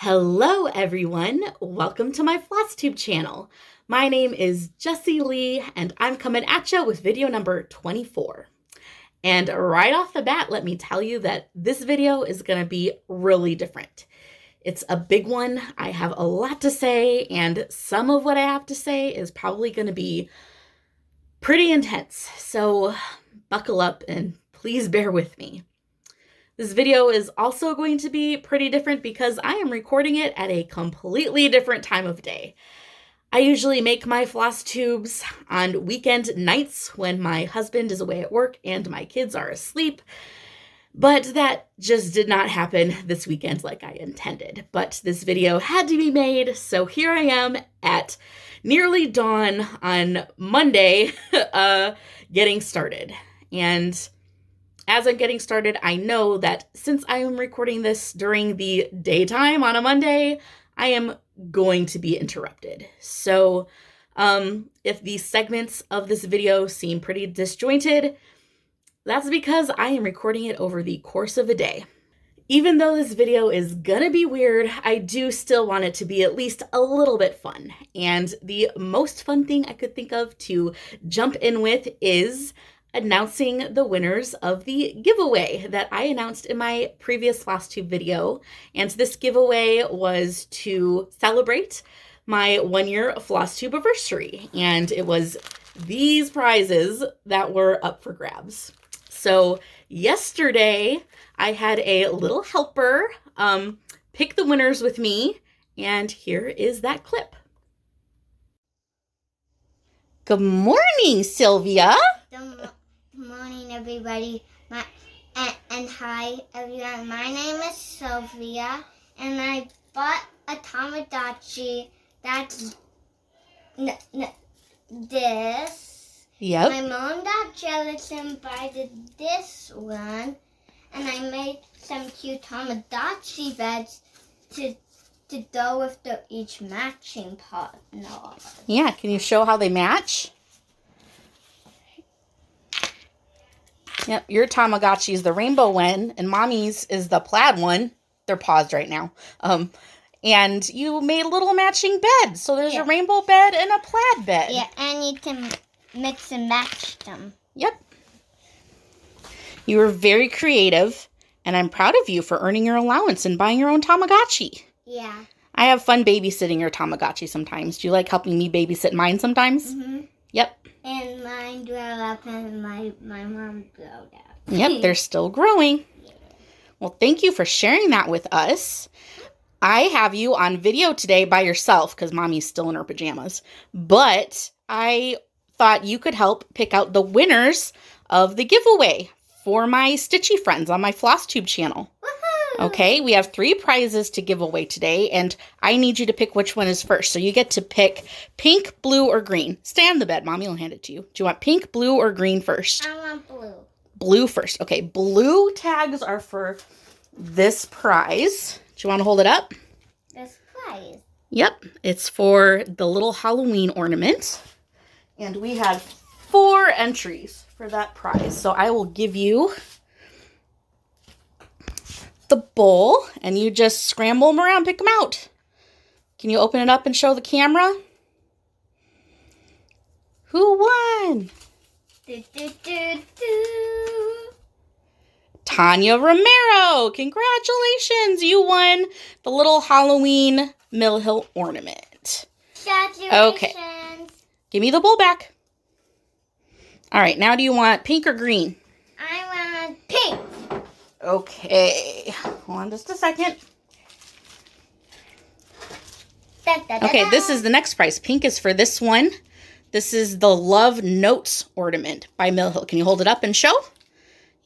Hello everyone, welcome to my Flosstube channel. My name is Jessie Lee and I'm coming at you with video number 24. And right off the bat, let me tell you that this video is going to be really different. It's a big one. I have a lot to say, and some of what I have to say is probably going to be pretty intense. So buckle up and please bear with me. This video is also going to be pretty different because I am recording it at a completely different time of day. I usually make my floss tubes on weekend nights when my husband is away at work and my kids are asleep, but that just did not happen this weekend like I intended. But this video had to be made, so here I am at nearly dawn on Monday getting started. And as I'm getting started, I know that since I am recording this during the daytime on a Monday, I am going to be interrupted. So if these segments of this video seem pretty disjointed, that's because I am recording it over the course of a day. Even though this video is gonna be weird, I do still want it to be at least a little bit fun. And the most fun thing I could think of to jump in with is announcing the winners of the giveaway that I announced in my previous Flosstube video. And this giveaway was to celebrate my 1-year Flosstube anniversary. And it was these prizes that were up for grabs. So yesterday I had a little helper pick the winners with me. And here is that clip. Good morning, Sylvia. Good morning, everybody. And hi, everyone. My name is Sylvia, and I bought a Tamagotchi that's this. Yep. My mom got jealous and bought this one, and I made some cute Tamagotchi beds to go with each matching partner. Yeah, can you show how they match? Yep, your Tamagotchi is the rainbow one, and Mommy's is the plaid one. They're paused right now. And you made a little matching bed. So there's a rainbow bed and a plaid bed. Yeah, and you can mix and match them. Yep. You were very creative, and I'm proud of you for earning your allowance and buying your own Tamagotchi. Yeah. I have fun babysitting your Tamagotchi sometimes. Do you like helping me babysit mine sometimes? Mm-hmm. Yep. And mine grew up and my mom grew up. Yep, they're still growing. Well, thank you for sharing that with us. I have you on video today by yourself because Mommy's still in her pajamas. But I thought you could help pick out the winners of the giveaway for my Stitchy friends on my Flosstube channel. Okay, we have 3 prizes to give away today, and I need you to pick which one is first. So you get to pick pink, blue, or green. Stay on the bed. Mommy will hand it to you. Do you want pink, blue, or green first? I want blue. Blue first. Okay, blue tags are for this prize. Do you want to hold it up? This prize? Yep, it's for the little Halloween ornament. And we had 4 entries for that prize. So I will give you the bowl, and you just scramble them around, pick them out. Can you open it up and show the camera? Who won? Tanya Romero. Congratulations. You won the little Halloween Mill Hill ornament. Congratulations. Okay. Give me the bowl back. All right. Now do you want pink or green? I want pink. Okay. Hold on just a second. Okay, this is the next prize. Pink is for this one. This is the Love Notes ornament by Mill Hill. Can you hold it up and show?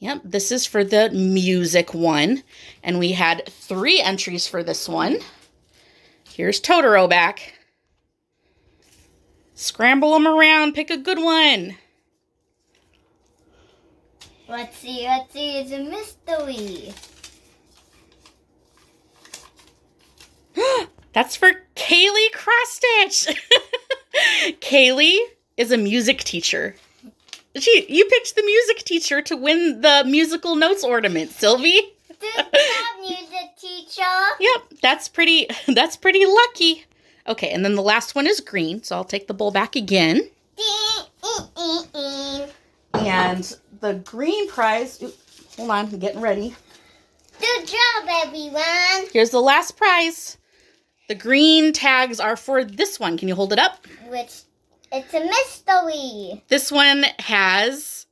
Yep, this is for the music one. And we had 3 entries for this one. Here's Totoro back. Scramble them around. Pick a good one. Let's see. It's a mystery. That's for Kaylee Cross-Stitch. Kaylee is a music teacher. You picked the music teacher to win the musical notes ornament, Sylvie. Good job, music teacher. picture. Yep, that's pretty lucky. Okay, and then the last one is green, so I'll take the bowl back again. And the green prize, hold on, I'm getting ready. Good job, everyone. Here's the last prize. The green tags are for this one. Can you hold it up? Which, it's a mystery. This one has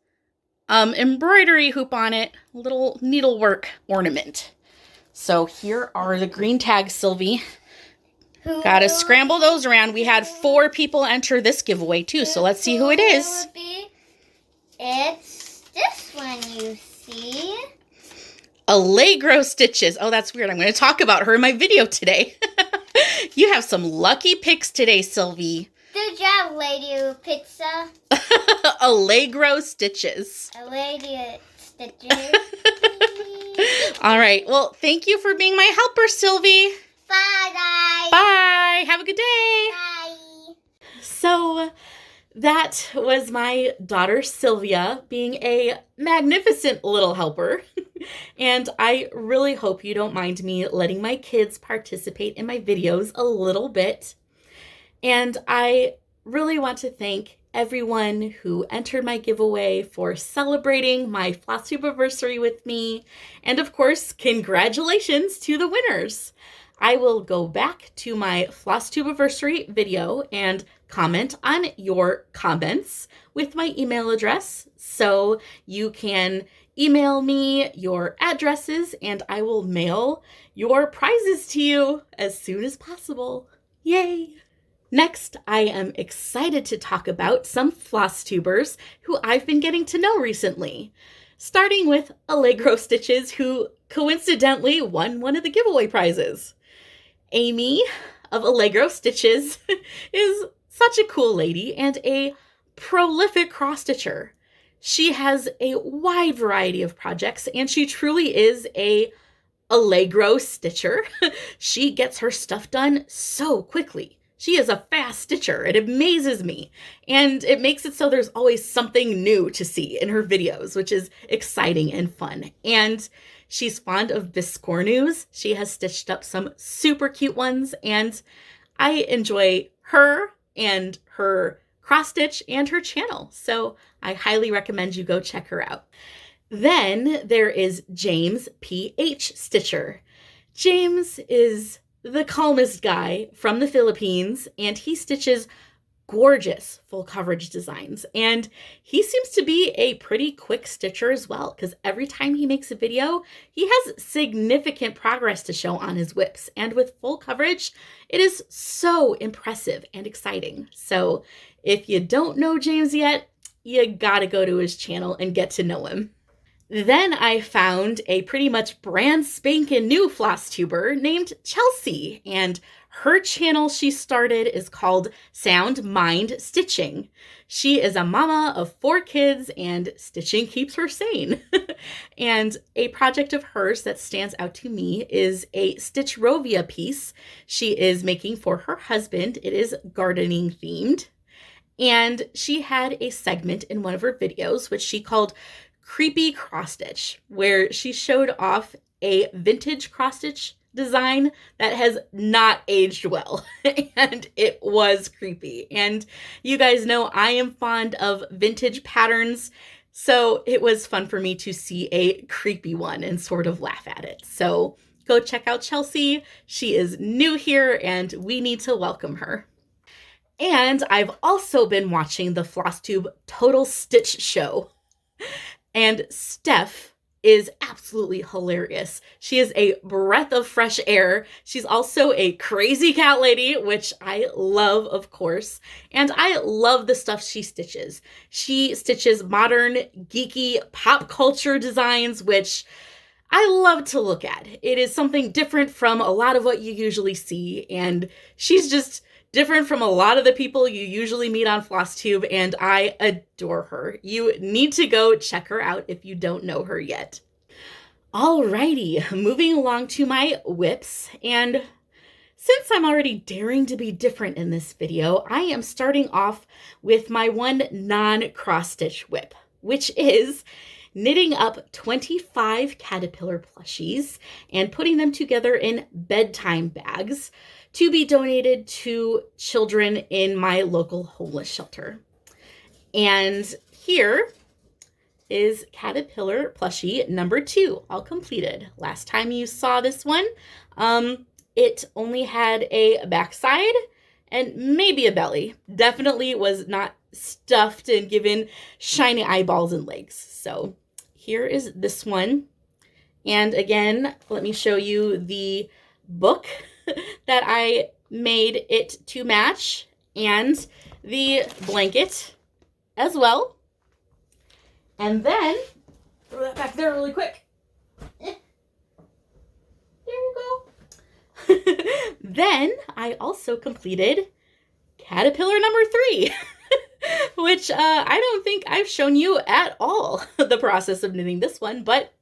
embroidery hoop on it, little needlework ornament. So here are the green tags, Sylvie. Gotta scramble those around. We had 4 people enter this giveaway too, so let's see who it is. It's this one, you see. Allegro Stitches. Oh, that's weird. I'm going to talk about her in my video today. You have some lucky picks today, Sylvie. Good job, Lady Pizza. Allegro Stitches. Allegro Stitches. All right. Well, thank you for being my helper, Sylvie. Bye, guys. Bye. Have a good day. Bye. So that was my daughter, Sylvia, being a magnificent little helper. And I really hope you don't mind me letting my kids participate in my videos a little bit. And I really want to thank everyone who entered my giveaway for celebrating my Flosstubersary with me. And of course, congratulations to the winners. I will go back to my Flosstubersary video and comment on your comments with my email address. So you can email me your addresses and I will mail your prizes to you as soon as possible. Yay! Next, I am excited to talk about some Flosstubers who I've been getting to know recently. Starting with Allegro Stitches, who coincidentally won one of the giveaway prizes. Amy of Allegro Stitches is such a cool lady and a prolific cross-stitcher. She has a wide variety of projects and she truly is a Allegro stitcher. She gets her stuff done so quickly. She is a fast stitcher. It amazes me. And it makes it so there's always something new to see in her videos, which is exciting and fun. And she's fond of biscornus. She has stitched up some super cute ones. And I enjoy her and her cross stitch and her channel. So I highly recommend you go check her out. Then there is James P.H. Stitcher. James is the calmest guy from the Philippines, and he stitches gorgeous full coverage designs. And he seems to be a pretty quick stitcher as well, because every time he makes a video, he has significant progress to show on his whips. And with full coverage, it is so impressive and exciting. So if you don't know James yet, you gotta go to his channel and get to know him. Then I found a pretty much brand spanking new Flosstuber named Chelsea, and her channel she started is called Sound Mind Stitching. She is a mama of 4 kids and stitching keeps her sane. And a project of hers that stands out to me is a Stitchrovia piece she is making for her husband. It is gardening themed. And she had a segment in one of her videos which she called Creepy Cross Stitch, where she showed off a vintage cross stitch design that has not aged well. And it was creepy. And you guys know I am fond of vintage patterns, so it was fun for me to see a creepy one and sort of laugh at it. So go check out Chelsea. She is new here and we need to welcome her. And I've also been watching the Flosstube Total Stitch Show. And Steph is absolutely hilarious. She is a breath of fresh air. She's also a crazy cat lady, which I love, of course. And I love the stuff she stitches. She stitches modern, geeky, pop culture designs, which I love to look at. It is something different from a lot of what you usually see. And she's just different from a lot of the people you usually meet on Flosstube, and I adore her. You need to go check her out if you don't know her yet. Alrighty, moving along to my whips, and since I'm already daring to be different in this video, I am starting off with my one non-cross-stitch whip, which is knitting up 25 caterpillar plushies and putting them together in bedtime bags to be donated to children in my local homeless shelter. And here is caterpillar plushie number 2, all completed. Last time you saw this one, it only had a backside and maybe a belly. Definitely was not stuffed and given shiny eyeballs and legs. So here is this one. And again, let me show you the book that I made it to match and the blanket as well. And then, throw that back there really quick. There you go. Then I also completed caterpillar number 3, which I don't think I've shown you at all the process of knitting this one, but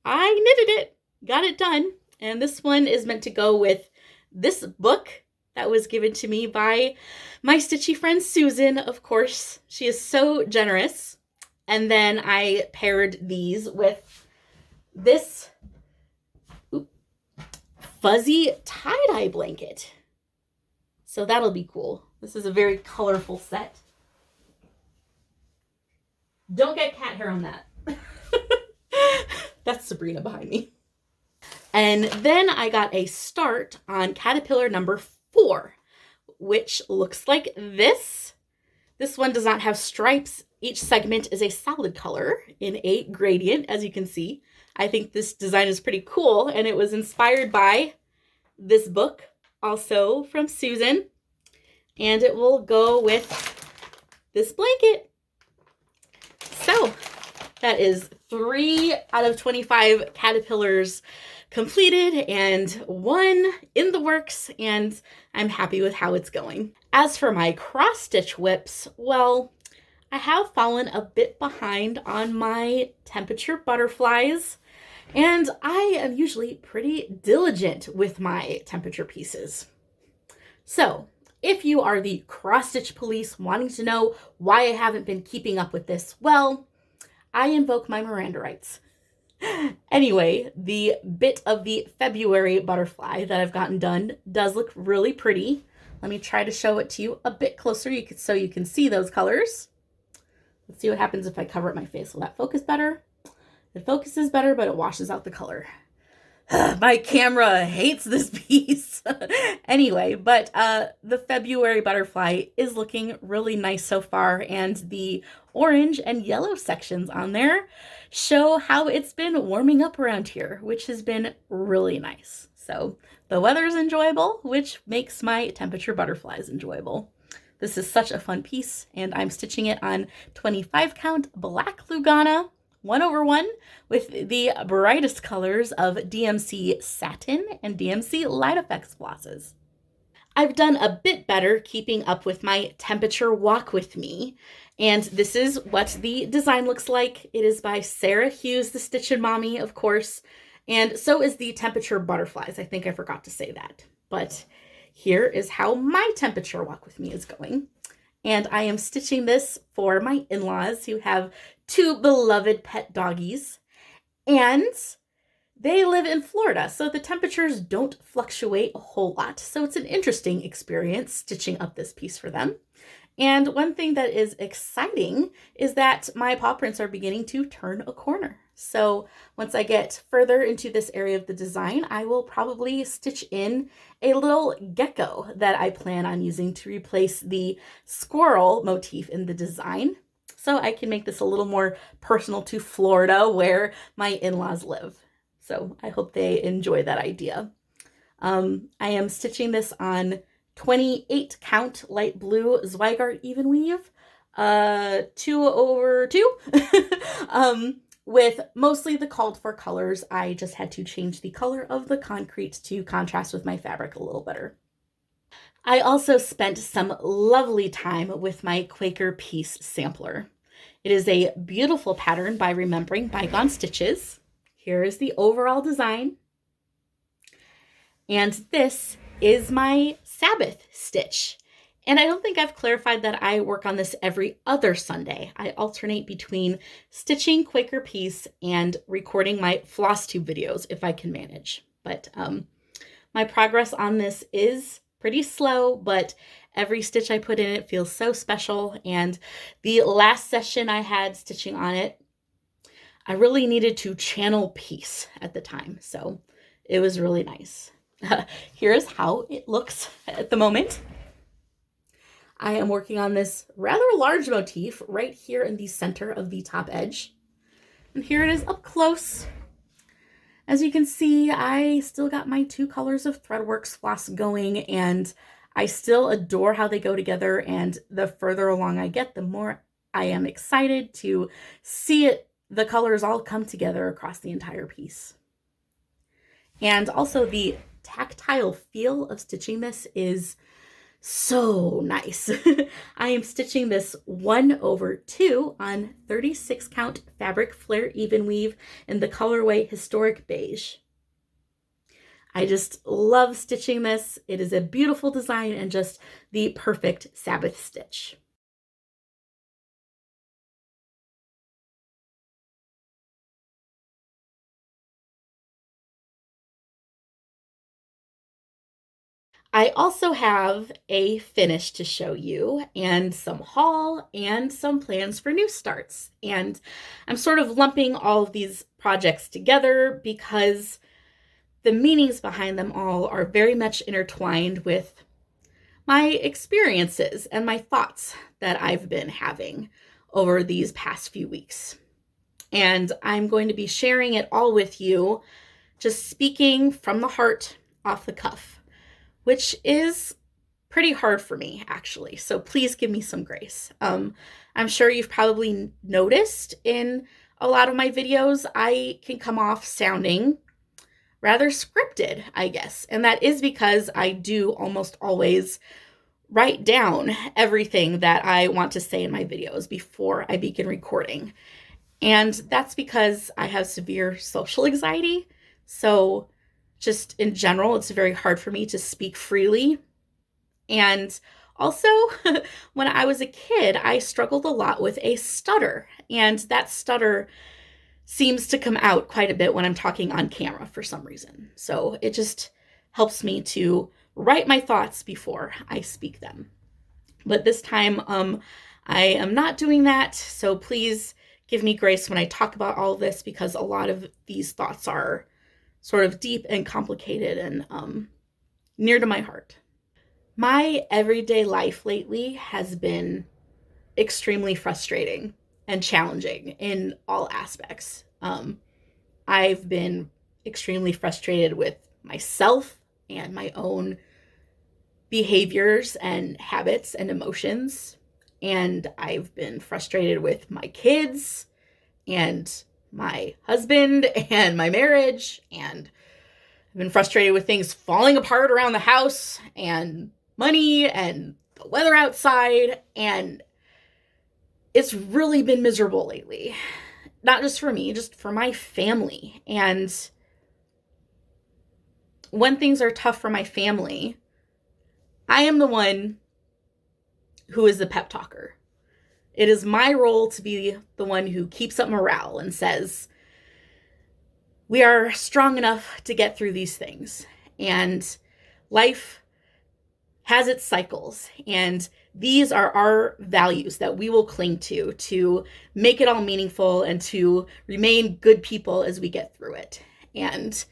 I knitted it, got it done. And this one is meant to go with this book that was given to me by my stitchy friend Susan, of course. She is so generous. And then I paired these with this fuzzy tie-dye blanket. So that'll be cool. This is a very colorful set. Don't get cat hair on that. That's Sabrina behind me. And then I got a start on caterpillar number 4, which looks like this. This one does not have stripes. Each segment is a solid color in a gradient, as you can see. I think this design is pretty cool, and it was inspired by this book, also from Susan. And it will go with this blanket. So that is 3 out of 25 caterpillars completed and 1 in the works, and I'm happy with how it's going. As for my cross stitch whips, well, I have fallen a bit behind on my temperature butterflies, and I am usually pretty diligent with my temperature pieces. So if you are the cross stitch police wanting to know why I haven't been keeping up with this, well, I invoke my Miranda rights. Anyway, the bit of the February butterfly that I've gotten done does look really pretty. Let me try to show it to you a bit closer so you can see those colors. Let's see what happens if I cover up my face. Will that focus better? It focuses better, but it washes out the color. My camera hates this piece. Anyway, but the February butterfly is looking really nice so far, and the orange and yellow sections on there show how it's been warming up around here, which has been really nice. So the weather's enjoyable, which makes my temperature butterflies enjoyable. This is such a fun piece, and I'm stitching it on 25 count black Lugana 1/1 with the brightest colors of DMC Satin and DMC Light Effects flosses. I've done a bit better keeping up with my temperature walk with me, and this is what the design looks like. It is by Sarah Hughs, the Stitchin Mommy, of course, and so is the temperature butterflies. I think I forgot to say that, but here is how my temperature walk with me is going. And I am stitching this for my in-laws who have 2 beloved pet doggies, and they live in Florida, so the temperatures don't fluctuate a whole lot. So it's an interesting experience stitching up this piece for them. And one thing that is exciting is that my paw prints are beginning to turn a corner. So once I get further into this area of the design, I will probably stitch in a little gecko that I plan on using to replace the squirrel motif in the design. So I can make this a little more personal to Florida, where my in-laws live. So I hope they enjoy that idea. I am stitching this on 28 count light blue Zweigart even weave, 2/2, with mostly the called for colors. I just had to change the color of the concrete to contrast with my fabric a little better. I also spent some lovely time with my Quaker piece sampler. It is a beautiful pattern by Remembering Bygone Stitches. Here is the overall design. And this is my Sabbath Stitch. And I don't think I've clarified that I work on this every other Sunday. I alternate between stitching Quaker piece and recording my Flosstube videos if I can manage. But my progress on this is pretty slow, but every stitch I put in it feels so special. And the last session I had stitching on it, I really needed to channel peace at the time. So it was really nice. Here's how it looks at the moment. I am working on this rather large motif right here in the center of the top edge. And here it is up close. As you can see, I still got my 2 colors of Threadworks floss going, and I still adore how they go together. And the further along I get, the more I am excited to see the colors all come together across the entire piece. And also the tactile feel of stitching this is so nice. I am stitching this 1/2 on 36 count fabric flare even weave in the colorway Historic Beige. I just love stitching this. It is a beautiful design and just the perfect Sabbath stitch. I also have a finish to show you and some haul and some plans for new starts. And I'm sort of lumping all of these projects together because the meanings behind them all are very much intertwined with my experiences and my thoughts that I've been having over these past few weeks. And I'm going to be sharing it all with you, just speaking from the heart off the cuff, which is pretty hard for me, actually. So please give me some grace. I'm sure you've probably noticed in a lot of my videos, I can come off sounding rather scripted, I guess. And that is because I do almost always write down everything that I want to say in my videos before I begin recording. And that's because I have severe social anxiety. So just in general, it's very hard for me to speak freely. And also, when I was a kid, I struggled a lot with a stutter. And that stutter seems to come out quite a bit when I'm talking on camera for some reason. So it just helps me to write my thoughts before I speak them. But this time, I am not doing that. So please give me grace when I talk about all of this, because a lot of these thoughts are sort of deep and complicated and near to my heart. My everyday life lately has been extremely frustrating and challenging in all aspects. I've been extremely frustrated with myself and my own behaviors and habits and emotions. And I've been frustrated with my kids and my husband and my marriage, and I've been frustrated with things falling apart around the house and money and the weather outside, and it's really been miserable lately. Not just for me, just for my family. And when things are tough for my family, I am the one who is the pep talker. It is my role to be the one who keeps up morale and says, we are strong enough to get through these things. And life has its cycles. And these are our values that we will cling to make it all meaningful and to remain good people as we get through it. And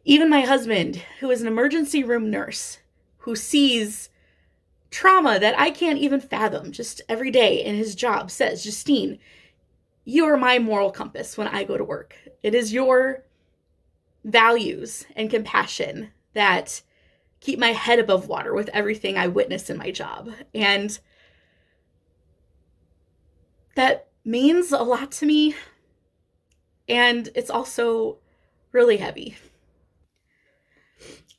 even my husband, who is an emergency room nurse, who sees trauma that I can't even fathom just every day in his job, says, Justine, you are my moral compass when I go to work. It is your values and compassion that keep my head above water with everything I witness in my job. And that means a lot to me. And it's also really heavy.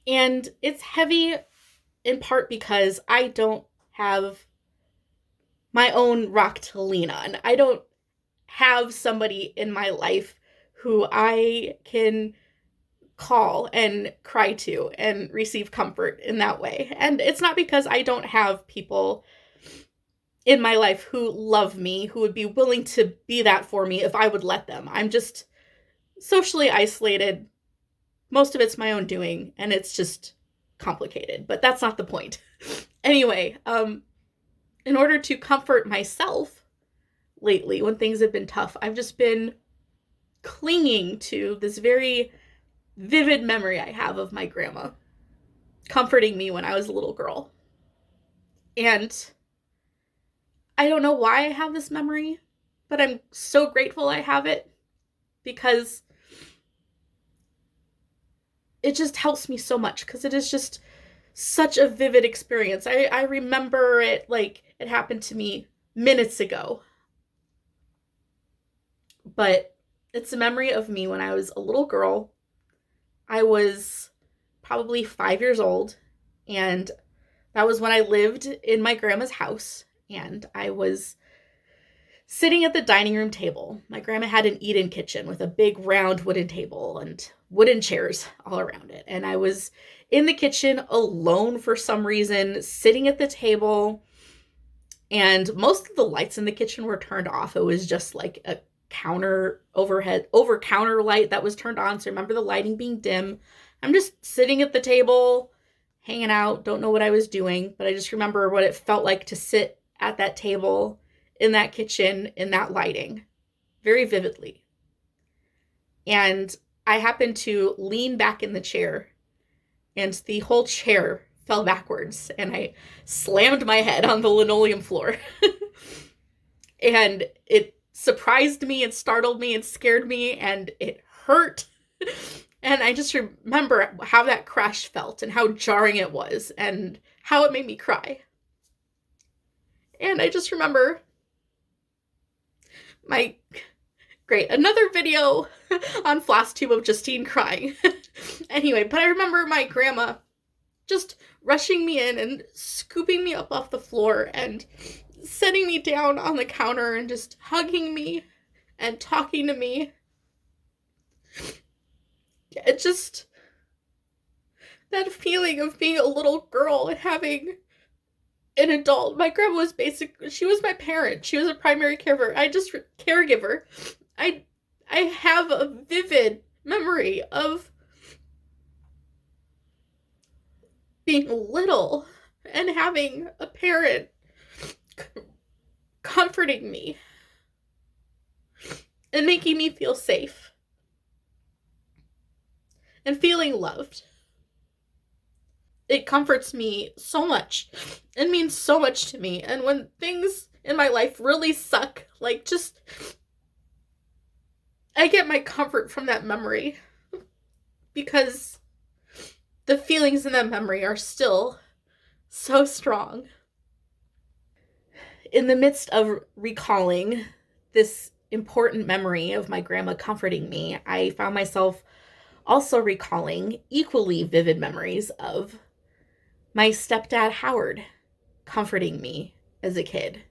And it's heavy in part because I don't have my own rock to lean on. I don't have somebody in my life who I can call and cry to and receive comfort in that way. And it's not because I don't have people in my life who love me, who would be willing to be that for me if I would let them. I'm just socially isolated. Most of it's my own doing, and it's just complicated, but that's not the point. Anyway, in order to comfort myself lately when things have been tough, I've just been clinging to this very vivid memory I have of my grandma comforting me when I was a little girl. And I don't know why I have this memory, but I'm so grateful I have it because it just helps me so much, because it is just such a vivid experience. I remember it like it happened to me minutes ago. But it's a memory of me when I was a little girl. I was probably 5 years old, and that was when I lived in my grandma's house, and I was sitting at the dining room table. My grandma had an eat-in kitchen with a big round wooden table and wooden chairs all around it. And I was in the kitchen alone for some reason, sitting at the table, and most of the lights in the kitchen were turned off. It was just like a over counter light that was turned on. So I remember the lighting being dim. I'm just sitting at the table, hanging out, don't know what I was doing, but I just remember what it felt like to sit at that table in that kitchen in that lighting very vividly. And I happened to lean back in the chair, and the whole chair fell backwards, and I slammed my head on the linoleum floor. And it surprised me and startled me and scared me, and it hurt. And I just remember how that crash felt and how jarring it was and how it made me cry. And I just remember another video on Flosstube of Justine crying. Anyway, but I remember my grandma just rushing me in and scooping me up off the floor and setting me down on the counter and just hugging me and talking to me. It just, that feeling of being a little girl and having an adult. My grandma was she was my parent. She was a primary caregiver. I have a vivid memory of being little and having a parent comforting me and making me feel safe and feeling loved. It comforts me so much and means so much to me. And when things in my life really suck, I get my comfort from that memory, because the feelings in that memory are still so strong. In the midst of recalling this important memory of my grandma comforting me, I found myself also recalling equally vivid memories of my stepdad, Howard, comforting me as a kid.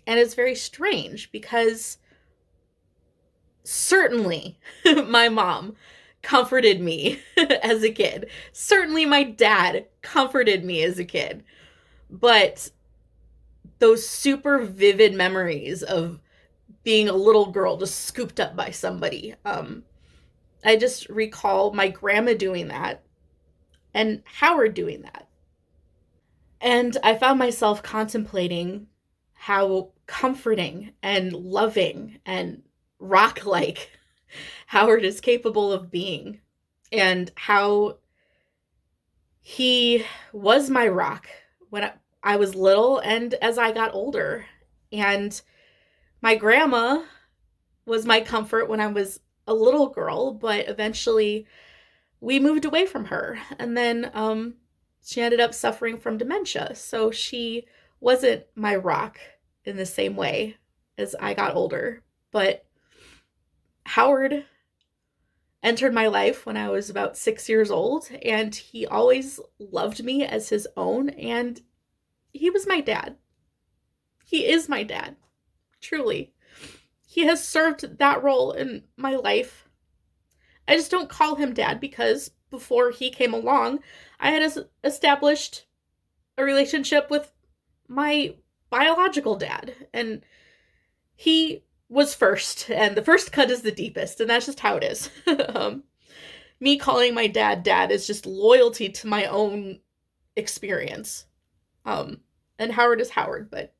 And it's very strange because certainly my mom comforted me as a kid. Certainly my dad comforted me as a kid. But those super vivid memories of being a little girl just scooped up by somebody, I just recall my grandma doing that and Howard doing that. And I found myself contemplating how comforting and loving and rock-like Howard is capable of being, and how he was my rock when I was little and as I got older. And my grandma was my comfort when I was a little girl, but eventually we moved away from her. And then she ended up suffering from dementia. So she wasn't my rock in the same way as I got older. But Howard entered my life when I was about 6 years old, and he always loved me as his own, and he was my dad. He is my dad, truly. He has served that role in my life I just don't call him dad because before he came along, I had established a relationship with my biological dad. And he was first, and the first cut is the deepest, and that's just how it is. Me calling my dad dad is just loyalty to my own experience. And Howard is Howard, but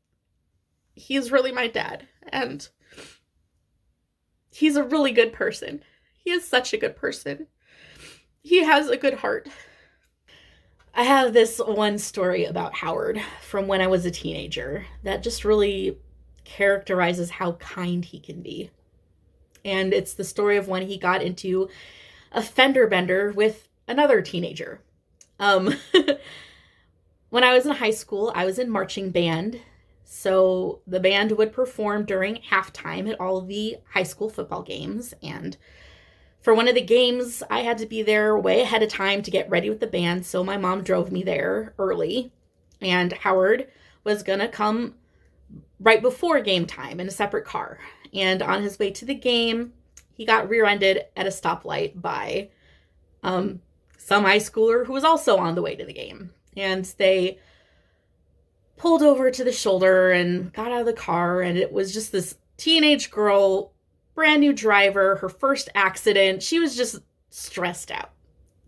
he's really my dad, and he's a really good person. He is such a good person. He has a good heart. I have this one story about Howard from when I was a teenager that just really characterizes how kind he can be. And it's the story of when he got into a fender bender with another teenager. When I was in high school, I was in marching band. So the band would perform during halftime at all of the high school football games. And for one of the games, I had to be there way ahead of time to get ready with the band. So my mom drove me there early. And Howard was going to come right before game time in a separate car. And on his way to the game, he got rear-ended at a stoplight by some high schooler who was also on the way to the game. And they pulled over to the shoulder and got out of the car, and it was just this teenage girl, brand new driver, her first accident. She was just stressed out,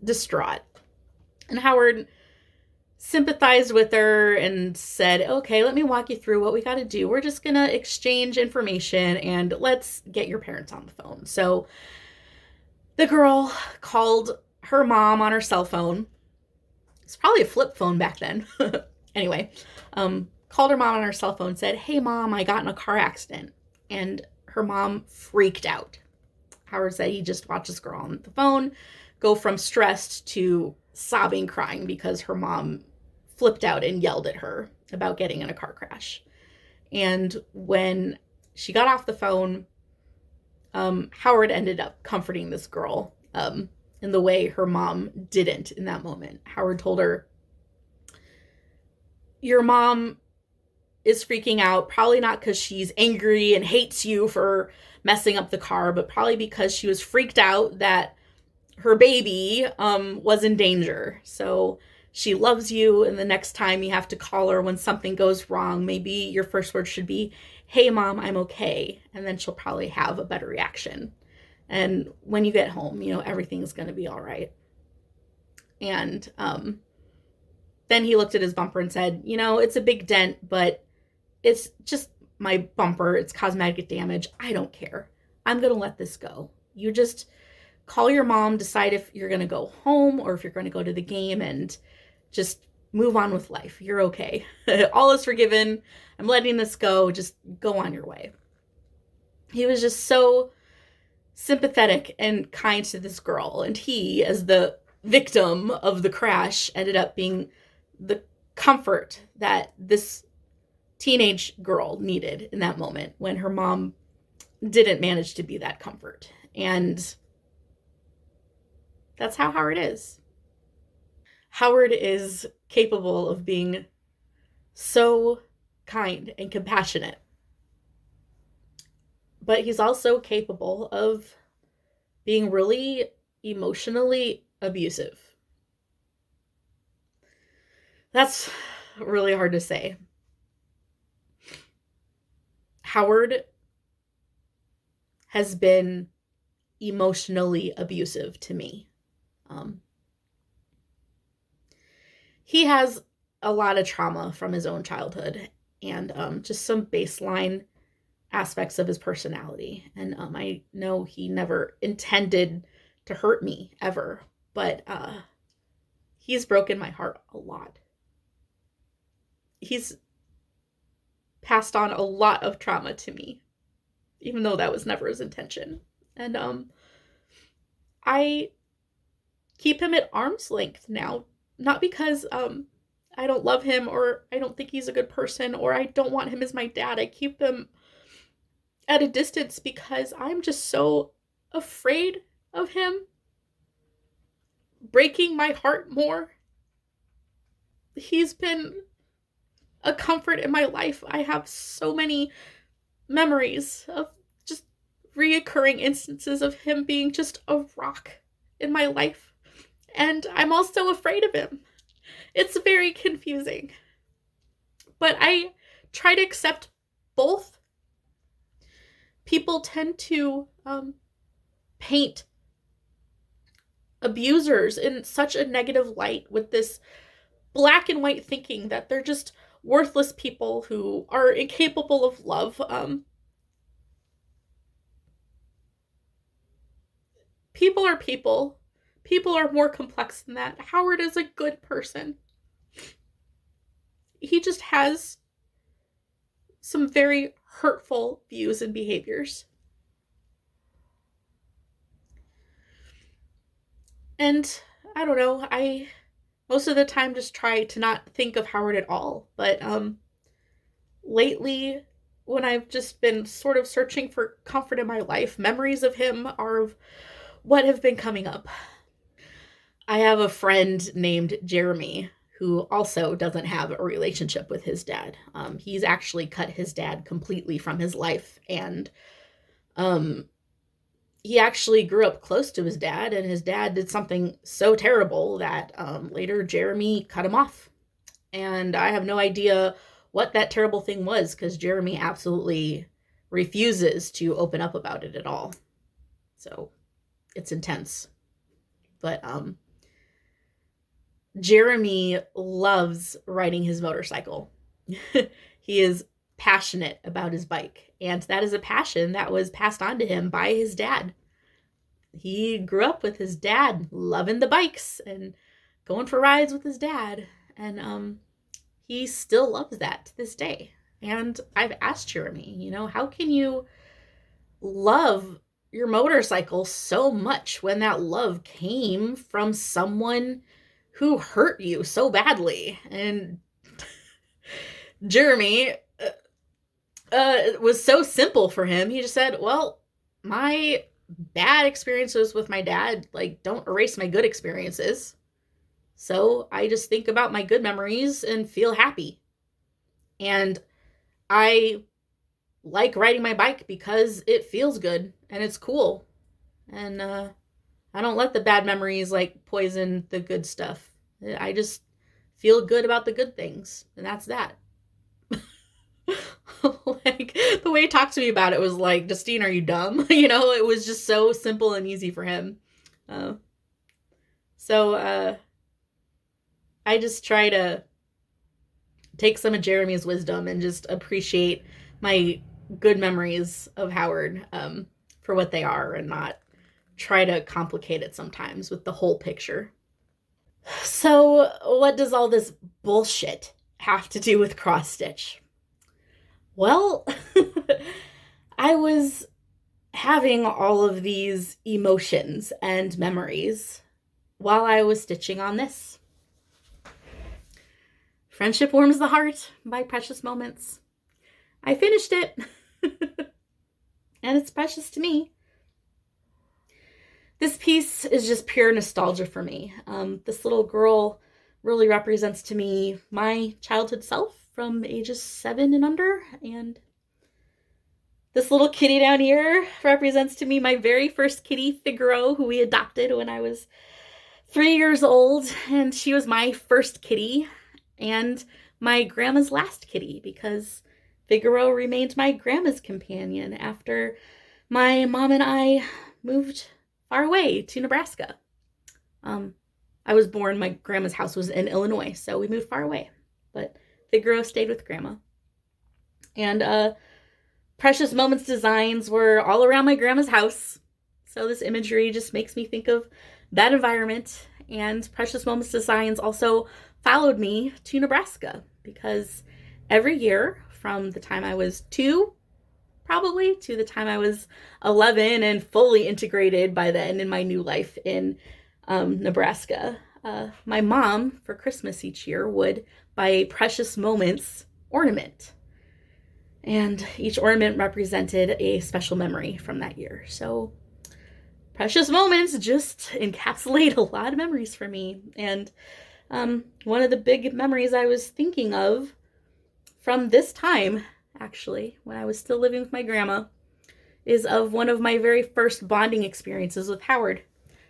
distraught. And Howard sympathized with her and said, okay, let me walk you through what we got to do. We're just going to exchange information and let's get your parents on the phone. So the girl called her mom on her cell phone. It's probably a flip phone back then. Anyway, called her mom on her cell phone, said, hey mom, I got in a car accident. And her mom freaked out. Howard said he just watched this girl on the phone go from stressed to sobbing, crying because her mom flipped out and yelled at her about getting in a car crash. And when she got off the phone, Howard ended up comforting this girl in the way her mom didn't in that moment. Howard told her, your mom is freaking out, probably not because she's angry and hates you for messing up the car, but probably because she was freaked out that her baby was in danger. So she loves you, and the next time you have to call her when something goes wrong, maybe your first word should be, hey mom, I'm okay. And then she'll probably have a better reaction. And when you get home, everything's going to be all right. And then he looked at his bumper and said, it's a big dent, but it's just my bumper. It's cosmetic damage. I don't care. I'm going to let this go. You just call your mom, decide if you're going to go home or if you're going to go to the game, and just move on with life. You're okay. All is forgiven. I'm letting this go. Just go on your way. He was just so sympathetic and kind to this girl. And he, as the victim of the crash, ended up being the comfort that this teenage girl needed in that moment when her mom didn't manage to be that comfort. And that's how Howard is. Howard is capable of being so kind and compassionate, but he's also capable of being really emotionally abusive. That's really hard to say. Howard has been emotionally abusive to me. He has a lot of trauma from his own childhood and just some baseline aspects of his personality. And I know he never intended to hurt me ever, but he's broken my heart a lot. He's passed on a lot of trauma to me, even though that was never his intention. And I keep him at arm's length now, not because I don't love him or I don't think he's a good person or I don't want him as my dad. I keep him at a distance because I'm just so afraid of him breaking my heart more. He's been a comfort in my life. I have so many memories of just reoccurring instances of him being just a rock in my life. And I'm also afraid of him. It's very confusing. But I try to accept both. People tend to paint abusers in such a negative light with this black and white thinking that they're just worthless people who are incapable of love. People are people. People are more complex than that. Howard is a good person. He just has some very hurtful views and behaviors. And I don't know, I most of the time just try to not think of Howard at all. But lately, when I've just been sort of searching for comfort in my life, memories of him are what have been coming up. I have a friend named Jeremy who also doesn't have a relationship with his dad. He's actually cut his dad completely from his life, and he actually grew up close to his dad, and his dad did something so terrible that later Jeremy cut him off. And I have no idea what that terrible thing was, because Jeremy absolutely refuses to open up about it at all. So it's intense. But Jeremy loves riding his motorcycle. He is passionate about his bike, and that is a passion that was passed on to him by his dad. He grew up with his dad loving the bikes and going for rides with his dad, and he still loves that to this day. And I've asked Jeremy, how can you love your motorcycle so much when that love came from someone who hurt you so badly? And Jeremy was so simple for him. He just said, well, my bad experiences with my dad, don't erase my good experiences. So I just think about my good memories and feel happy. And I like riding my bike because it feels good and it's cool. And I don't let the bad memories poison the good stuff. I just feel good about the good things, and that's that. The way he talked to me about it was like, Justine, are you dumb? It was just so simple and easy for him. So I just try to take some of Jeremy's wisdom and just appreciate my good memories of Howard for what they are, and not try to complicate it sometimes with the whole picture. So what does all this bullshit have to do with cross stitch? Well, I was having all of these emotions and memories while I was stitching on this. Friendship Warms the Heart by Precious Moments. I finished it, and it's precious to me. This piece is just pure nostalgia for me. This little girl really represents to me my childhood self from ages 7 and under, and this little kitty down here represents to me my very first kitty, Figaro, who we adopted when I was 3 years old, and she was my first kitty and my grandma's last kitty, because Figaro remained my grandma's companion after my mom and I moved far away to Nebraska. I was born, my grandma's house was in Illinois, so we moved far away, but Figaro stayed with grandma. And Precious Moments designs were all around my grandma's house, so this imagery just makes me think of that environment. And Precious Moments designs also followed me to Nebraska, because every year from the time I was 2 probably to the time I was 11 and fully integrated by then in my new life in Nebraska, my mom for Christmas each year would buy a Precious Moments ornament, and each ornament represented a special memory from that year. So Precious Moments just encapsulate a lot of memories for me. And one of the big memories I was thinking of from this time, actually, when I was still living with my grandma, is of one of my very first bonding experiences with Howard.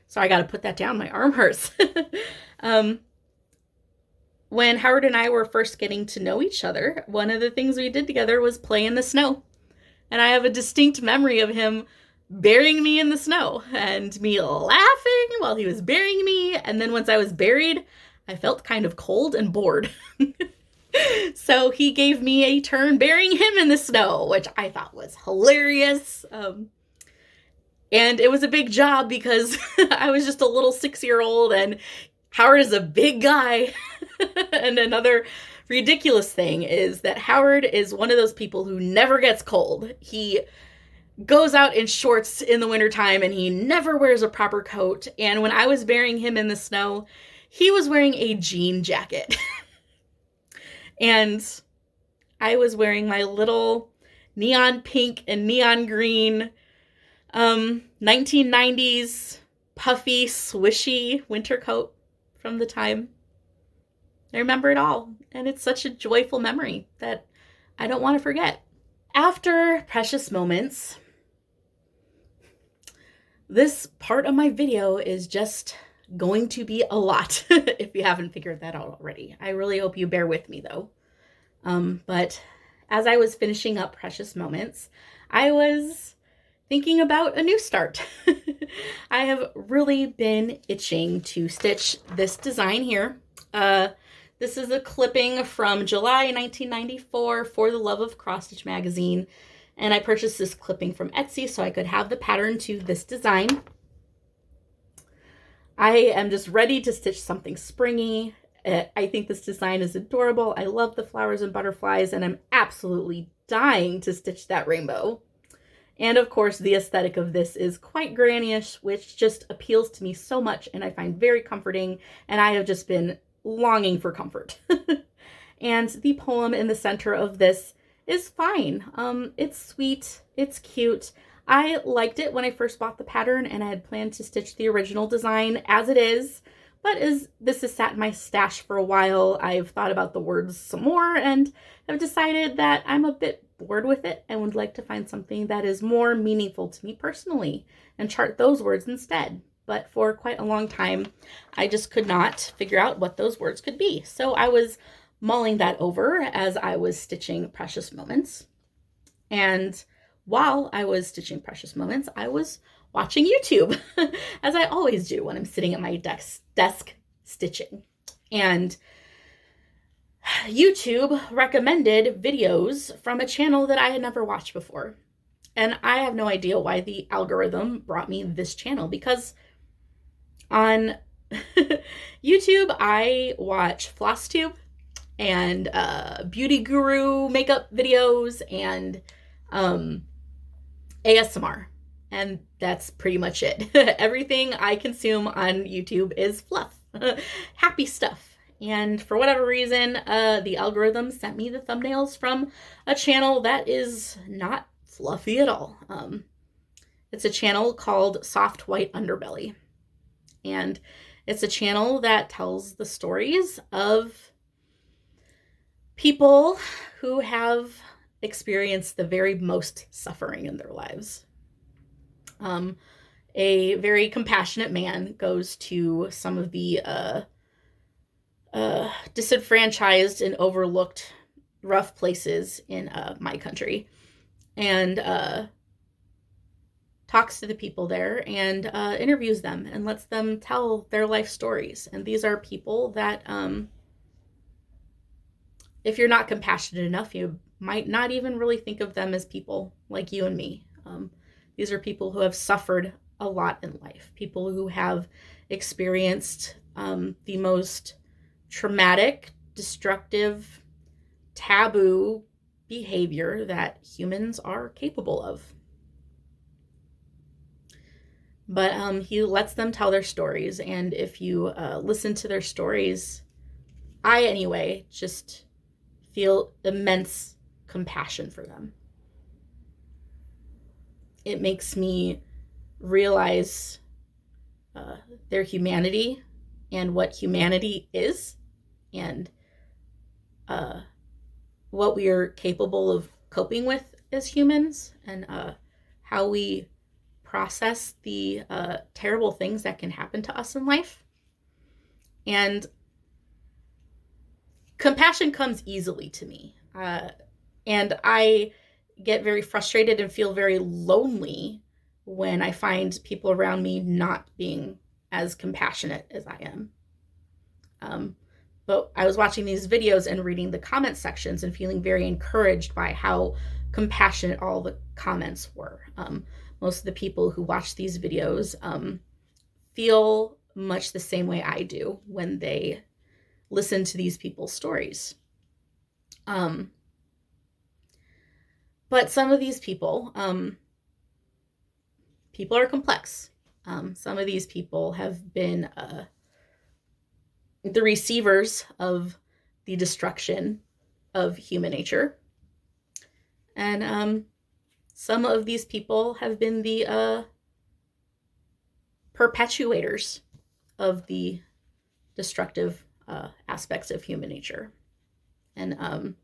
So I got to put that down. My arm hurts. When Howard and I were first getting to know each other, one of the things we did together was play in the snow. And I have a distinct memory of him burying me in the snow and me laughing while he was burying me. And then once I was buried, I felt kind of cold and bored. So he gave me a turn burying him in the snow, which I thought was hilarious. And it was a big job because I was just a little 6-year-old and Howard is a big guy. And another ridiculous thing is that Howard is one of those people who never gets cold. He goes out in shorts in the wintertime and he never wears a proper coat. And when I was burying him in the snow, he was wearing a jean jacket. And I was wearing my little neon pink and neon green 1990s puffy, swishy winter coat from the time. I remember it all, and it's such a joyful memory that I don't want to forget. After Precious Moments, this part of my video is just going to be a lot, if you haven't figured that out already. I really hope you bear with me, though. But as I was finishing up Precious Moments, I was thinking about a new start. I have really been itching to stitch this design here. This is a clipping from July 1994 for the Love of Cross Stitch magazine. And I purchased this clipping from Etsy so I could have the pattern to this design. I am just ready to stitch something springy. I think this design is adorable. I love the flowers and butterflies, and I'm absolutely dying to stitch that rainbow. And of course, the aesthetic of this is quite granny-ish, which just appeals to me so much and I find very comforting, and I have just been longing for comfort. And the poem in the center of this is fine. It's sweet, it's cute. I liked it when I first bought the pattern, and I had planned to stitch the original design as it is, but as this has sat in my stash for a while, I've thought about the words some more and have decided that I'm a bit bored with it and would like to find something that is more meaningful to me personally and chart those words instead. But for quite a long time, I just could not figure out what those words could be. So I was mulling that over as I was stitching Precious Moments. And while I was stitching Precious Moments, I was watching YouTube, as I always do when I'm sitting at my desk stitching. And YouTube recommended videos from a channel that I had never watched before. And I have no idea why the algorithm brought me this channel, because on YouTube, I watch Flosstube and beauty guru makeup videos and ASMR. And that's pretty much it. Everything I consume on YouTube is fluff, happy stuff. And for whatever reason, the algorithm sent me the thumbnails from a channel that is not fluffy at all. It's a channel called Soft White Underbelly. And it's a channel that tells the stories of people who have experienced the very most suffering in their lives. A very compassionate man goes to some of the disenfranchised and overlooked rough places in my country and talks to the people there and interviews them and lets them tell their life stories. And these are people that if you're not compassionate enough, you might not even really think of them as people like you and me. These are people who have suffered a lot in life, people who have experienced the most traumatic, destructive, taboo behavior that humans are capable of. But he lets them tell their stories, and if you listen to their stories, I anyway just feel immense compassion for them. It makes me realize their humanity and what humanity is and what we are capable of coping with as humans, and how we process the terrible things that can happen to us in life. And compassion comes easily to me. And I get very frustrated and feel very lonely when I find people around me not being as compassionate as I am. But I was watching these videos and reading the comment sections and feeling very encouraged by how compassionate all the comments were. Most of the people who watch these videos feel much the same way I do when they listen to these people's stories. But some of these people are complex. Some of these people have been the receivers of the destruction of human nature. And some of these people have been the perpetuators of the destructive aspects of human nature. And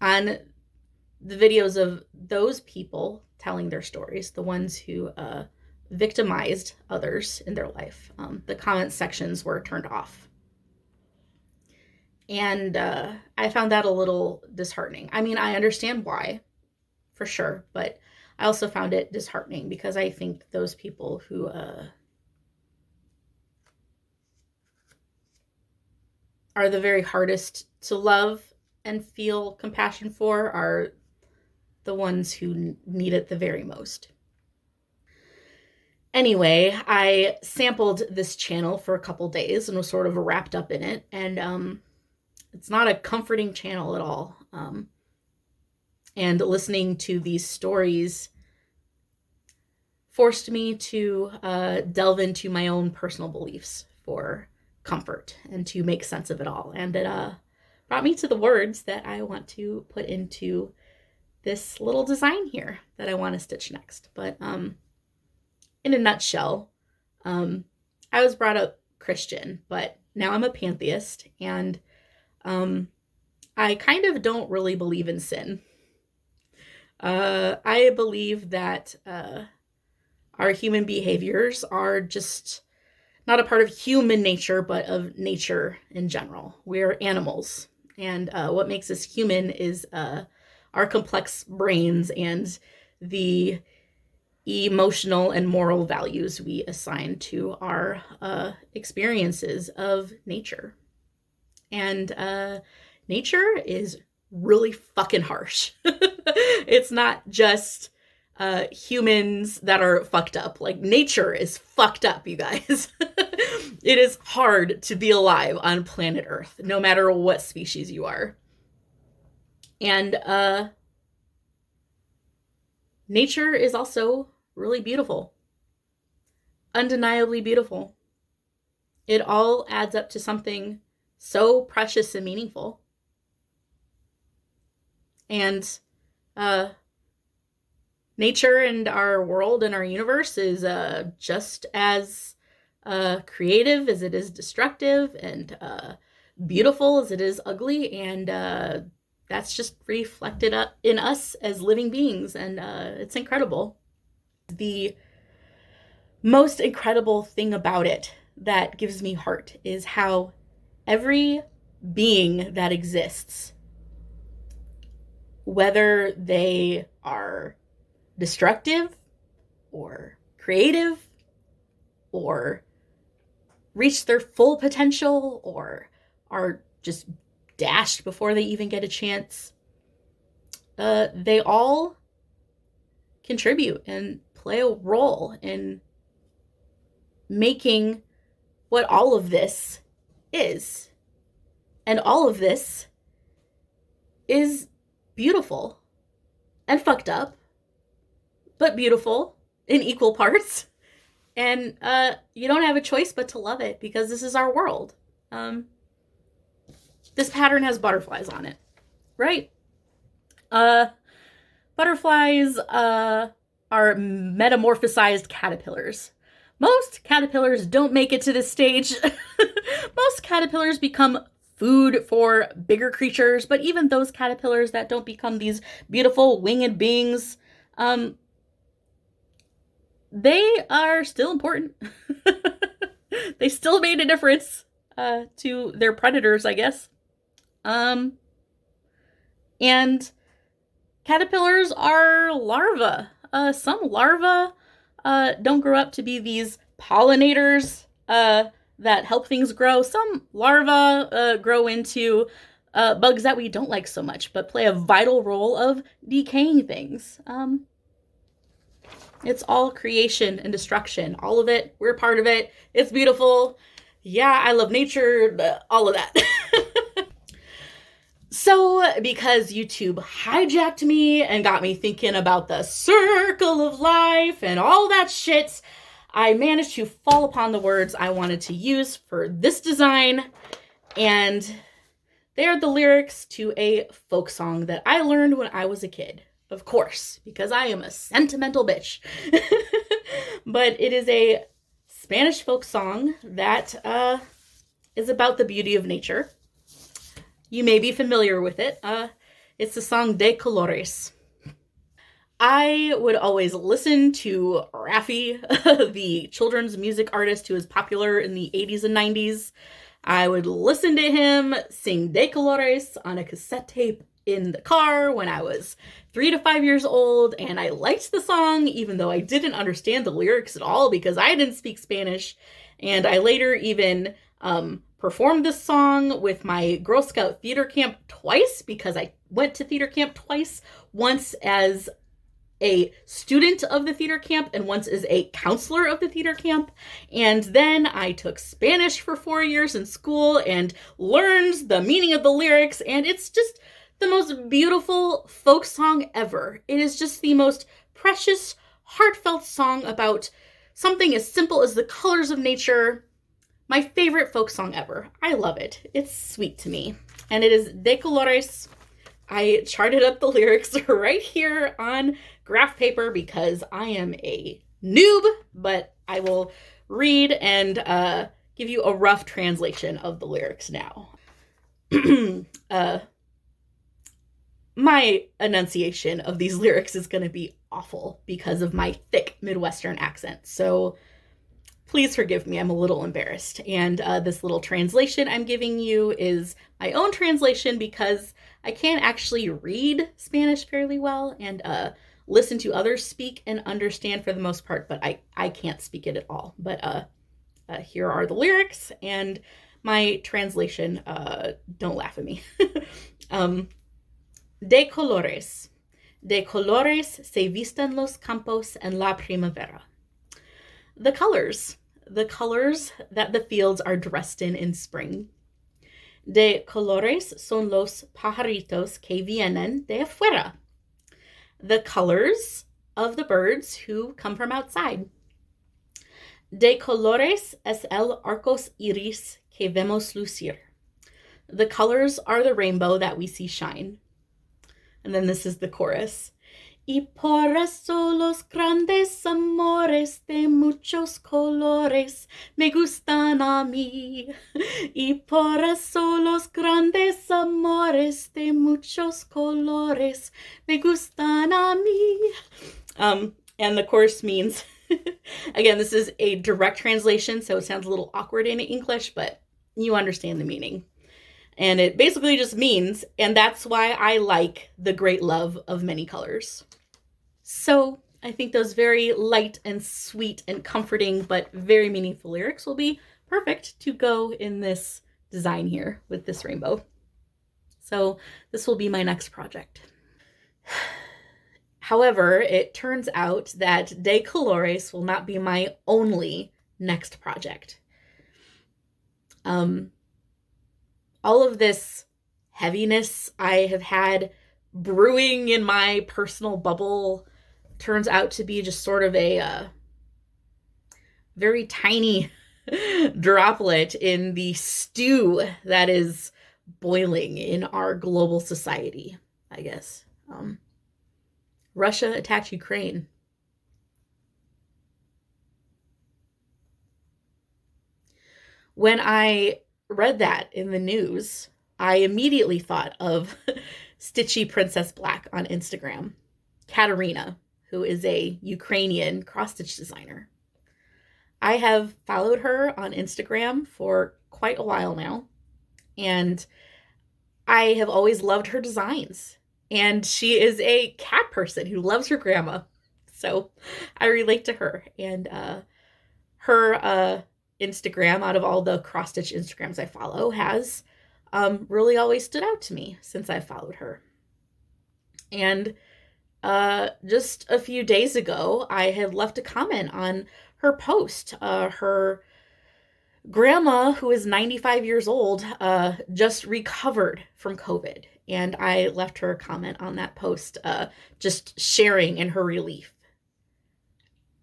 on the videos of those people telling their stories, the ones who victimized others in their life, the comment sections were turned off. And I found that a little disheartening. I mean, I understand why, for sure, but I also found it disheartening because I think those people who are the very hardest to love and feel compassion for are the ones who need it the very most. Anyway, I sampled this channel for a couple days and was sort of wrapped up in it. And it's not a comforting channel at all. And listening to these stories forced me to delve into my own personal beliefs for comfort and to make sense of it all. And it brought me to the words that I want to put into this little design here that I want to stitch next. But in a nutshell, I was brought up Christian, but now I'm a pantheist, and I kind of don't really believe in sin. I believe that our human behaviors are just not a part of human nature, but of nature in general. We're animals, and what makes us human is our complex brains and the emotional and moral values we assign to our experiences of nature. And nature is really fucking harsh. It's not just humans that are fucked up. Like, nature is fucked up, you guys. It is hard to be alive on planet Earth, no matter what species you are. And nature is also really beautiful. Undeniably beautiful. It all adds up to something so precious and meaningful. And nature and our world and our universe is just as creative as it is destructive, and beautiful as it is ugly, and that's just reflected up in us as living beings, and it's incredible. The most incredible thing about it that gives me heart is how every being that exists, whether they are destructive or creative or reach their full potential or are just dashed before they even get a chance, they all contribute and play a role in making what all of this is. And all of this is beautiful and fucked up, but beautiful in equal parts. And you don't have a choice but to love it, because this is our world. This pattern has butterflies on it, right? Butterflies are metamorphosized caterpillars. Most caterpillars don't make it to this stage. Most caterpillars become food for bigger creatures, but even those caterpillars that don't become these beautiful winged beings They are still important. They still made a difference to their predators, I guess. And caterpillars are larvae. Some larvae don't grow up to be these pollinators that help things grow. Some larvae grow into bugs that we don't like so much, but play a vital role of decaying things. It's all creation and destruction. All of it. We're part of it. It's beautiful. Yeah, I love nature. All of that. So, because YouTube hijacked me and got me thinking about the circle of life and all that shit, I managed to fall upon the words I wanted to use for this design. And they are the lyrics to a folk song that I learned when I was a kid. Of course, because I am a sentimental bitch. But it is a Spanish folk song that is about the beauty of nature. You may be familiar with it. It's the song De Colores. I would always listen to Raffi, the children's music artist who was popular in the 80s and 90s. I would listen to him sing De Colores on a cassette tape in the car when I was 3 to 5 years old, and I liked the song even though I didn't understand the lyrics at all because I didn't speak Spanish. And I later even performed this song with my Girl Scout theater camp twice because I went to theater camp twice, once as a student of the theater camp and once as a counselor of the theater camp. And then I took Spanish for 4 years in school and learned the meaning of the lyrics, and it's just the most beautiful folk song ever. It is just the most precious, heartfelt song about something as simple as the colors of nature. My favorite folk song ever. I love it. It's sweet to me. And it is De Colores. I charted up the lyrics right here on graph paper because I am a noob, but I will read and give you a rough translation of the lyrics now. My enunciation of these lyrics is going to be awful because of my thick Midwestern accent. So please forgive me. I'm a little embarrassed. And this little translation I'm giving you is my own translation because I can't actually read Spanish fairly well and listen to others speak and understand for the most part, but I can't speak it at all. But here are the lyrics and my translation. Don't laugh at me. De colores se vistan los campos en la primavera. The colors that the fields are dressed in spring. De colores son los pajaritos que vienen de afuera. The colors of the birds who come from outside. De colores es el arcos iris que vemos lucir. The colors are the rainbow that we see shine. And then this is the chorus. Y por eso los grandes amores de muchos colores me gustan a mí. Y por eso los grandes amores de muchos colores me gustan a mí. And the chorus means, again, this is a direct translation, so it sounds a little awkward in English, but you understand the meaning. And it basically just means, and that's why I like the great love of many colors. So I think those very light and sweet and comforting, but very meaningful lyrics will be perfect to go in this design here with this rainbow. So this will be my next project. However, it turns out that De Colores will not be my only next project. All of this heaviness I have had brewing in my personal bubble turns out to be just sort of a very tiny droplet in the stew that is boiling in our global society, I guess. Russia attacked Ukraine. When I read that in the news, I immediately thought of Stitchy Princess Black on Instagram, Katarina, who is a Ukrainian cross-stitch designer. I have followed her on Instagram for quite a while now, and I have always loved her designs. And she is a cat person who loves her grandma. So I relate to her. And her Instagram, out of all the cross-stitch Instagrams I follow, has really always stood out to me since I followed her. And just a few days ago, I had left a comment on her post. Her grandma, who is 95 years old, just recovered from COVID. And I left her a comment on that post, just sharing in her relief.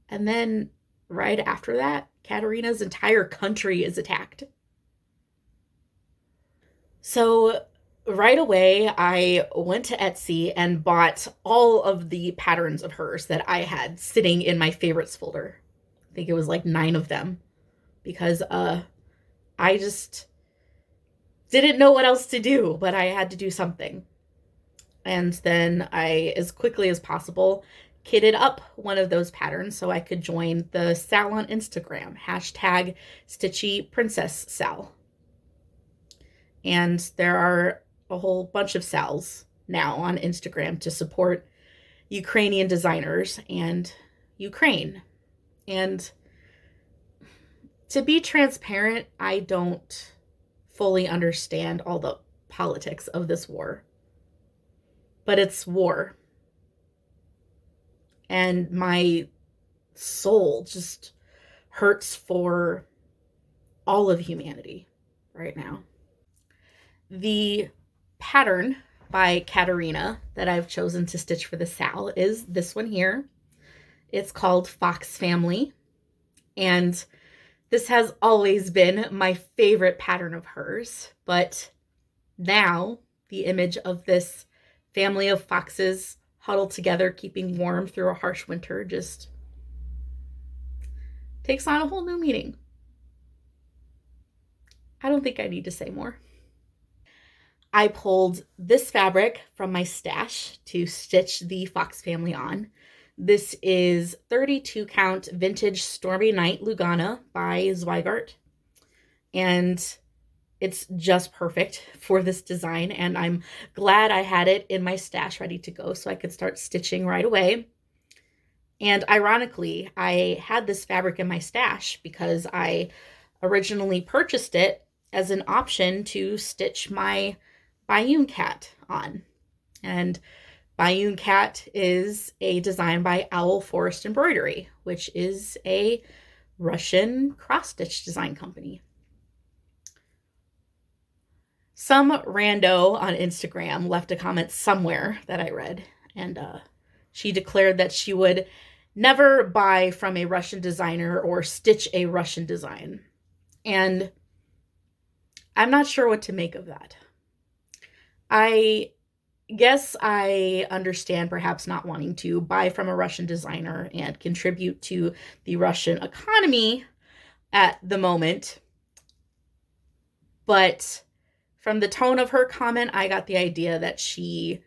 And then right after that, Katarina's entire country is attacked. So right away, I went to Etsy and bought all of the patterns of hers that I had sitting in my favorites folder. I think it was like 9 of them, because I just didn't know what else to do, but I had to do something. And then I, as quickly as possible, kitted up one of those patterns so I could join the Sal on Instagram, hashtag Stitchy Princess Sal. And there are a whole bunch of Sals now on Instagram to support Ukrainian designers and Ukraine. And to be transparent, I don't fully understand all the politics of this war. But it's war. And my soul just hurts for all of humanity right now. The pattern by Katarina that I've chosen to stitch for the Sal is this one here. It's called Fox Family. And this has always been my favorite pattern of hers. But now the image of this family of foxes huddled together, keeping warm through a harsh winter, just takes on a whole new meaning. I don't think I need to say more. I pulled this fabric from my stash to stitch the fox family on. This is 32 count vintage Stormy Night Lugana by Zweigart. And it's just perfect for this design, and I'm glad I had it in my stash ready to go so I could start stitching right away. And ironically, I had this fabric in my stash because I originally purchased it as an option to stitch my Bygone cat on. And Bygone cat is a design by Owl Forest Embroidery, which is a Russian cross-stitch design company. Some rando on Instagram left a comment somewhere that I read, and she declared that she would never buy from a Russian designer or stitch a Russian design. And I'm not sure what to make of that. I guess I understand perhaps not wanting to buy from a Russian designer and contribute to the Russian economy at the moment, but from the tone of her comment, I got the idea that she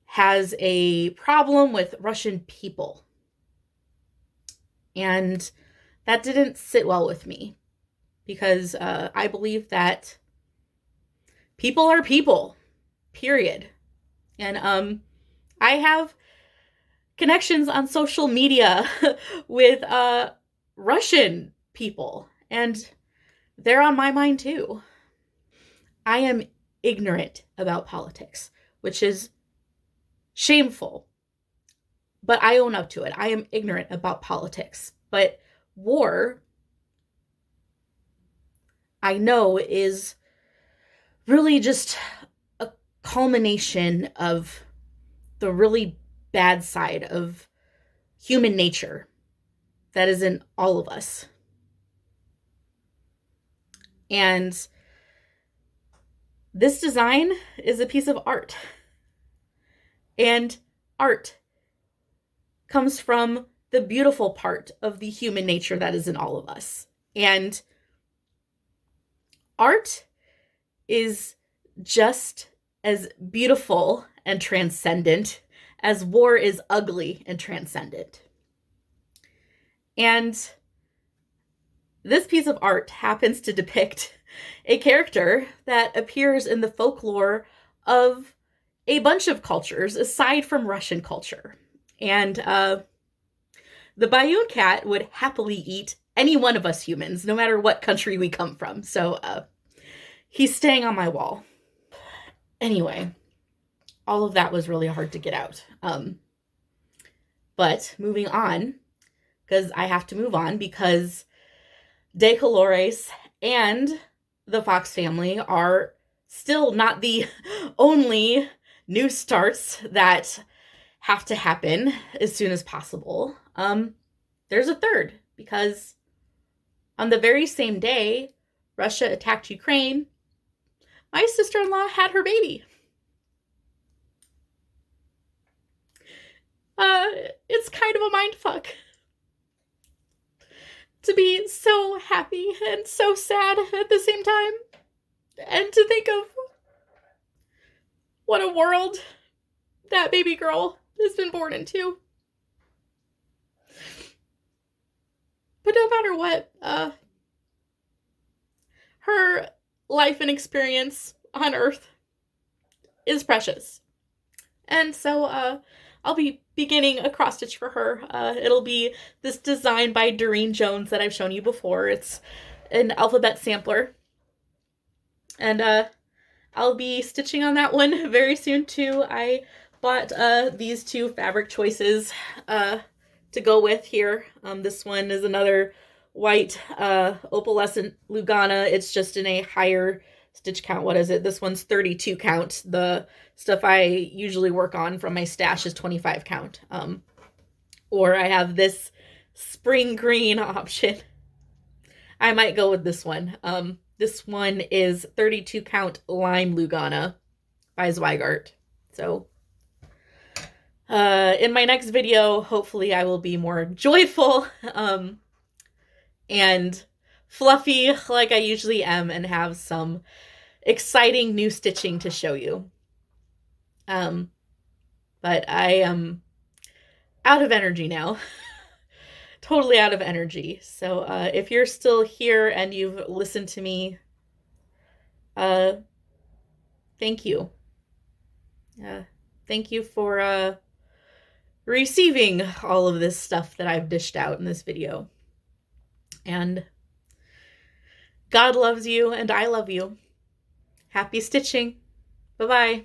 has a problem with Russian people. And that didn't sit well with me because I believe that people are people, period. And I have connections on social media with Russian people, and they're on my mind too. I am ignorant about politics, which is shameful, but I own up to it. I am ignorant about politics, but war, I know, is really just a culmination of the really bad side of human nature that is in all of us. And this design is a piece of art. And art comes from the beautiful part of the human nature that is in all of us. And art is just as beautiful and transcendent as war is ugly and transcendent. And this piece of art happens to depict a character that appears in the folklore of a bunch of cultures aside from Russian culture. And the Bygone cat would happily eat any one of us humans, no matter what country we come from. So he's staying on my wall. Anyway, all of that was really hard to get out. But moving on, because I have to move on, because De Colores and the Fox family are still not the only new starts that have to happen as soon as possible. There's a third, because on the very same day Russia attacked Ukraine, my sister-in-law had her baby. It's kind of a mind fuck to be so happy and so sad at the same time, and to think of what a world that baby girl has been born into. But no matter what, her life and experience on Earth is precious. And so I'll be beginning a cross stitch for her. It'll be this design by Durene Jones that I've shown you before. It's an alphabet sampler. And I'll be stitching on that one very soon too. I bought these two fabric choices to go with here. This one is another white opalescent Lugana. It's just in a higher stitch count. What is it? This one's 32 count. The stuff I usually work on from my stash is 25 count. Or I have this spring green option. I might go with this one. This one is 32 count lime Lugana by Zweigart. So in my next video, hopefully I will be more joyful and fluffy like I usually am, and have some exciting new stitching to show you. But I am out of energy now. Totally out of energy. So if you're still here and you've listened to me, thank you. Thank you for receiving all of this stuff that I've dished out in this video. And God loves you, and I love you. Happy stitching. Bye-bye.